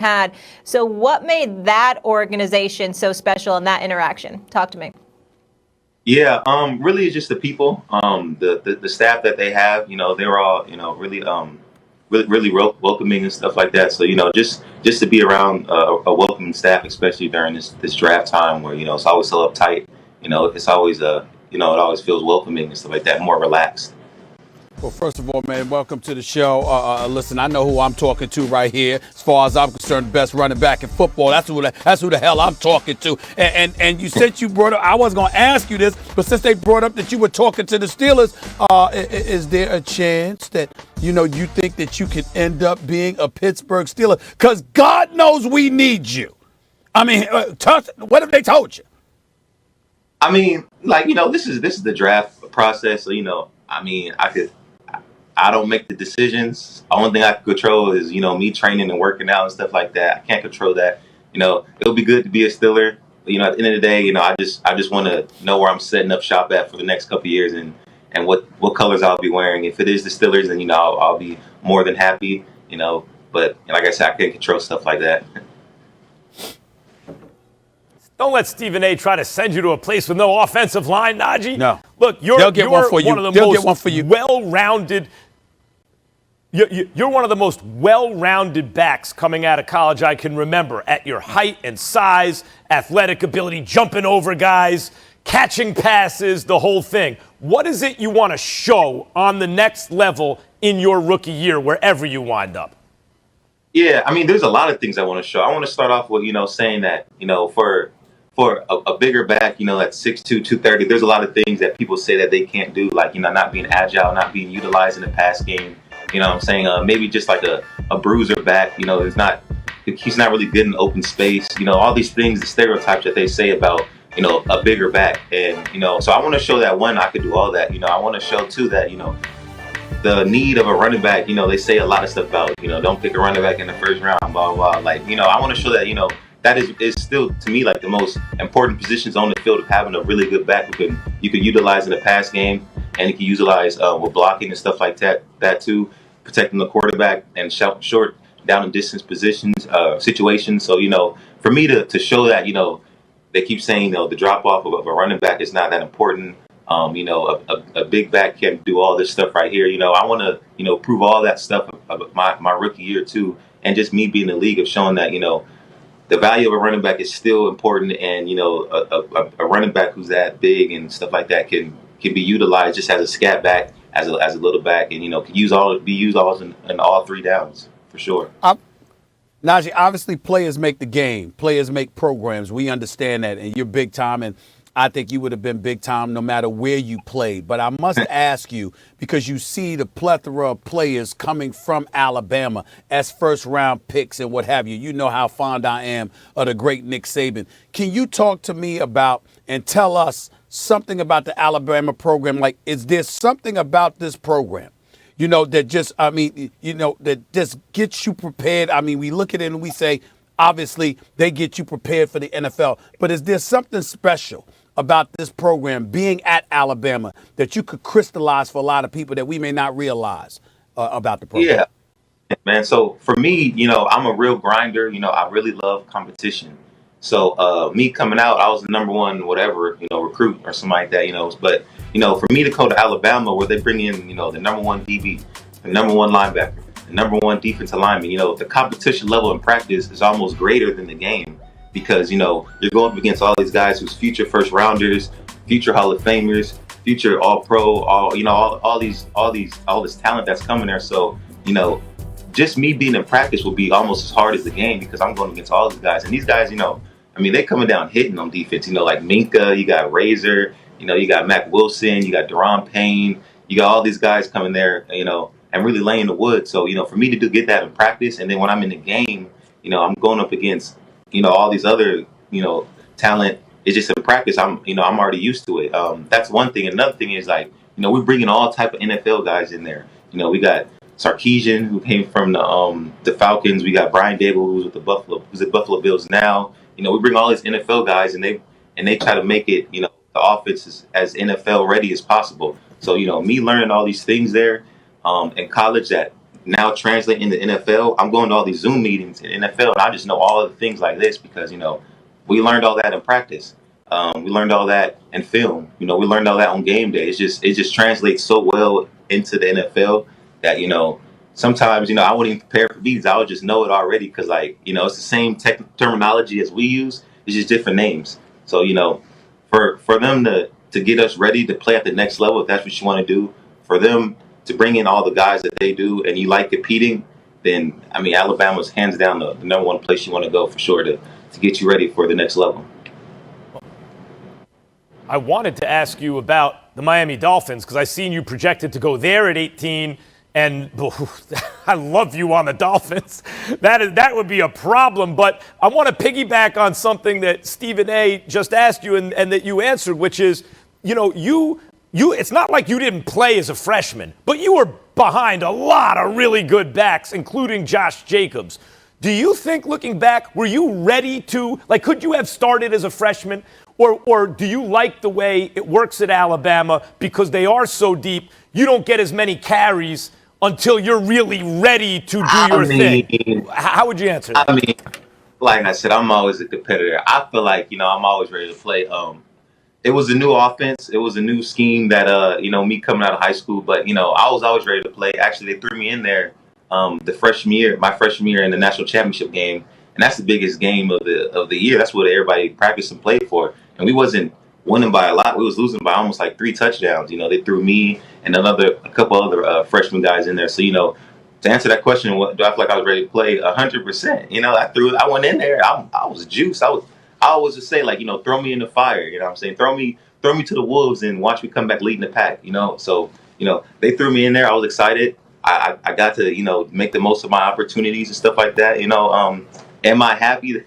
had. So what made that organization so special in that interaction? Talk to me. Yeah, really it's just the people, the staff that they have. They were all, really, really welcoming and stuff like that. So just to be around a welcoming staff, especially during this draft time where it's always so uptight. It's always it always feels welcoming and stuff like that, more relaxed. Well, first of all, man, welcome to the show. Listen, I know who I'm talking to right here. As far as I'm concerned, the best running back in football. That's who the hell I'm talking to. And you said you brought up, I wasn't going to ask you this, but since they brought up that you were talking to the Steelers, is there a chance that, you think that you could end up being a Pittsburgh Steeler? Because God knows we need you. I mean, what have they told you? I mean, this is the draft process. So, I don't make the decisions. The only thing I can control is, me training and working out and stuff like that. I can't control that. It'll be good to be a Steeler. But, at the end of the day, I just want to know where I'm setting up shop at for the next couple of years and what colors I'll be wearing. If it is the Steelers, then, I'll be more than happy, But like I said, I can't control stuff like that. Don't let Stephen A. try to send you to a place with no offensive line, Najee. No. Look, you're one of the most well-rounded. You're one of the most well-rounded backs coming out of college I can remember at your height and size, athletic ability, jumping over guys, catching passes, the whole thing. What is it you want to show on the next level in your rookie year, wherever you wind up? Yeah, there's a lot of things I want to show. I want to start off with, saying that, for a bigger back, that's 6'2", 230, there's a lot of things that people say that they can't do, like, not being agile, not being utilized in the pass game. I'm saying maybe just like a bruiser back, he's not really good in open space. All these things, the stereotypes that they say about, a bigger back. And, so I want to show that, one, I could do all that. I want to show, too, that, the need of a running back, they say a lot of stuff about, don't pick a running back in the first round, blah, blah, blah. Like, I want to show that, that is still, to me, like the most important positions on the field of having a really good back who you can utilize in the pass game, and you can utilize with blocking and stuff like that too, protecting the quarterback and short down and distance situations. So, for me to show that, they keep saying, the drop off of a running back is not that important. A big back can do all this stuff right here. I want to, prove all that stuff of my rookie year too, and just me being in the league of showing that, the value of a running back is still important, and a running back who's that big and stuff like that can be utilized just as a scat back, as a little back, and can be used in all three downs for sure. Najee, obviously players make the game, players make programs. We understand that, and you're big time, and I think you would have been big time no matter where you played. But I must ask you, because you see the plethora of players coming from Alabama as first-round picks and what have you. You know how fond I am of the great Nick Saban. Can you talk to me about and tell us something about the Alabama program? Like, is there something about this program, that just, that just gets you prepared? We look at it and we say, obviously, they get you prepared for the NFL. But is there something special about this program being at Alabama that you could crystallize for a lot of people that we may not realize about the program? Yeah, man. So for me, I'm a real grinder. I really love competition. So me coming out, I was the number one, whatever, recruit or something like that, But, for me to go to Alabama where they bring in, the number one DB, the number one linebacker, the number one defensive lineman, the competition level in practice is almost greater than the game. Because, you're going up against all these guys who's future first rounders, future Hall of Famers, future all pro, all this talent that's coming there. So, just me being in practice will be almost as hard as the game because I'm going against all these guys. And these guys, they coming down hitting on defense, like Minka, you got Razor, you got Mac Wilson, you got Deron Payne, you got all these guys coming there, and really laying the wood. So, for me to get that in practice, and then when I'm in the game, I'm going up against all these other, talent. It's just in practice. I'm already used to it. That's one thing. Another thing is we're bringing all type of NFL guys in there. We got Sarkisian, who came from the Falcons. We got Brian Dable, who's at Buffalo Bills now. We bring all these NFL guys, and they try to make it, the offense as NFL ready as possible. So, me learning all these things there in college that now translating into NFL. I'm going to all these Zoom meetings in NFL, and I just know all of the things like this because, we learned all that in practice. We learned all that in film. We learned all that on game day. It just translates so well into the NFL that, sometimes, I wouldn't even prepare for these. I would just know it already because, it's the same terminology as we use. It's just different names. So, for them to get us ready to play at the next level, if that's what you want to do, for them to bring in all the guys that they do and you like competing, then, Alabama's hands down the number one place you want to go for sure to get you ready for the next level. I wanted to ask you about the Miami Dolphins because I seen you projected to go there at 18, and I love you on the Dolphins. That would be a problem, but I want to piggyback on something that Stephen A. just asked you and that you answered, which is, you it's not like you didn't play as a freshman, but you were behind a lot of really good backs, including Josh Jacobs. Do you think, looking back, were you ready to, could you have started as a freshman? Or do you like the way it works at Alabama because they are so deep, you don't get as many carries until you're really ready to do your thing? How would you answer that? Like I said, I'm always a competitor. I feel like, I'm always ready to play. It was a new offense. It was a new scheme that, me coming out of high school. But, I was always ready to play. Actually, they threw me in there my freshman year in the national championship game. And that's the biggest game of the year. That's what everybody practiced and played for. And we wasn't winning by a lot. We was losing by almost 3 touchdowns. They threw me and a couple other freshman guys in there. So, to answer that question, do I feel like I was ready to play? 100%. I went in there. I was juiced. I always just say, throw me in the fire. You know what I'm saying? Throw me to the wolves and watch me come back leading the pack. So, they threw me in there. I was excited. I got to, make the most of my opportunities and stuff like that. Am I happy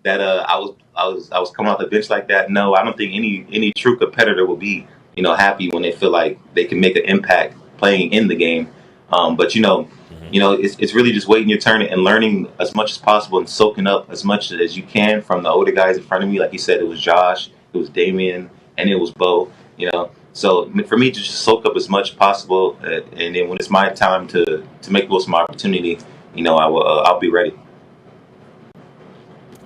that I was coming off the bench like that? No, I don't think any true competitor will be, happy when they feel like they can make an impact playing in the game. But it's really just waiting your turn and learning as much as possible and soaking up as much as you can from the older guys in front of me. Like you said, it was Josh, it was Damian, and it was Bo. So for me to just soak up as much as possible, and then when it's my time to make the most of my opportunity, I'll be ready.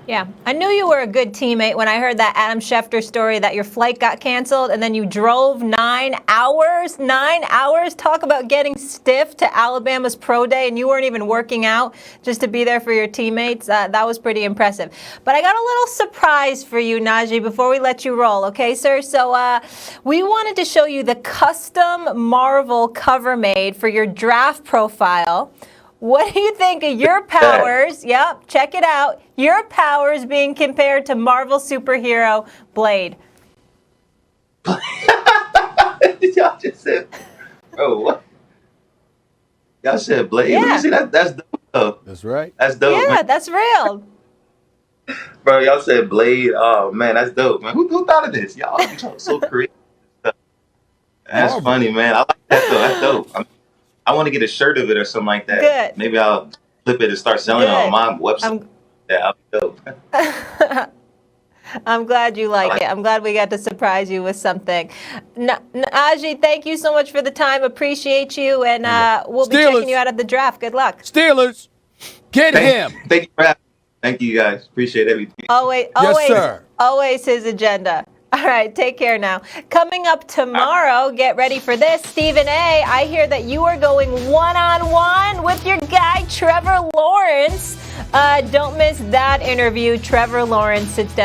Yeah, I knew you were a good teammate when I heard that Adam Schefter story that your flight got canceled and then you drove 9 hours. 9 hours? Talk about getting stiff to Alabama's pro day and you weren't even working out just to be there for your teammates. That was pretty impressive. But I got a little surprise for you, Najee, before we let you roll. Okay, sir? So we wanted to show you the custom Marvel cover made for your draft profile. What do you think of your powers? Yep, check it out. Your powers being compared to Marvel superhero Blade. Y'all just said, bro, what? Y'all said Blade? Yeah. Let me see that. That's dope, though. That's right. That's dope, Yeah, man. that's real. Bro, y'all said Blade. Oh, man, that's dope, man. Who thought of this? Y'all so creative. That's funny, man. I like that, though. That's dope. I want to get a shirt of it or something like that. Good. Maybe I'll flip it and start selling it on my website. I'll be dope. I'm glad you like it. I'm glad we got to surprise you with something. Najee, thank you so much for the time. Appreciate you. And we'll be checking you out at the draft. Good luck. Steelers, get him. Thank you for having me. Thank you, guys. Appreciate everything. Always, sir. Always his agenda. All right, take care now. Coming up tomorrow, get ready for this. Stephen A., I hear that you are going one-on-one with your guy, Trevor Lawrence. Don't miss that interview. Trevor Lawrence sits down.